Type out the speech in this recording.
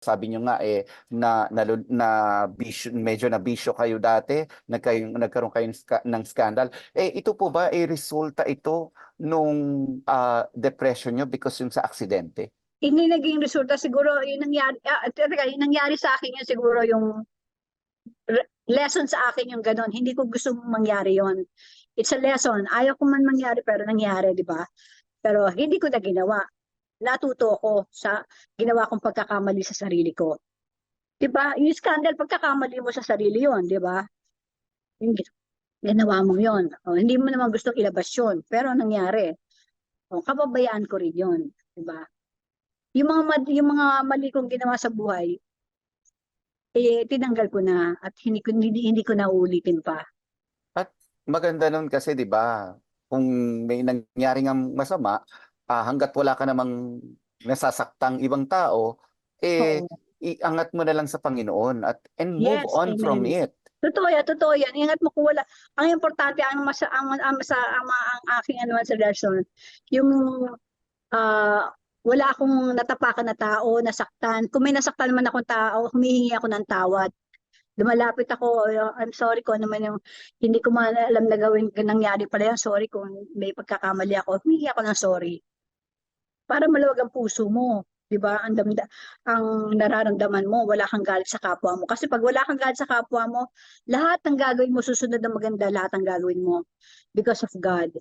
sabi niyo nga na bisyo, medyo na bisyo kayo dati, nagkaroon kayo ng scandal. Ito po ba resulta ito nung depression niyo because yung sa aksidente? Hindi naging resulta siguro yung nangyari, teka, yung nangyari sa akin yun siguro yung lesson sa akin yung ganun. Hindi ko gusto mangyari yon. It's a lesson. Ayaw ko man mangyari pero nangyari, di ba? Pero hindi ko na ginawa. Natuto ko sa ginawa kong pagkakamali sa sarili ko. Di ba? Yung scandal, pagkakamali mo sa sarili yon, di ba? Yung ginawa mo yon. O, hindi mo naman gusto ilabas yon. Pero nangyari. O, kababayaan ko rin yon. Di ba? Yung mga mali kong ginawa sa buhay, tinanggal ko na at hindi ko na uulitin pa. At maganda nun kasi 'di ba, kung may nangyari ngang masama, hangga't wala ka namang nasasaktang ibang tao, eh Oo. iangat mo na lang sa Panginoon and move Yes, on from amen. it. Totoo yan, totoo yan. Ingat mo kung wala. Ang importante, ang aking ano sa lesson, yung wala akong natapakan na tao, nasaktan. Kung may nasaktan naman akong tao, humihingi ako ng tawad. Lumalapit ako, I'm sorry ko naman yung hindi ko man alam na gawin, nangyari pala yan, sorry kung may pagkakamali ako, humingi ako ng sorry. Para maluwag ang puso mo, 'di ba? Ang nararamdaman mo, wala kang galit sa kapwa mo. Kasi pag wala kang galit sa kapwa mo, lahat ng gagawin mo susunod na maganda, lahat ng gagawin mo because of God.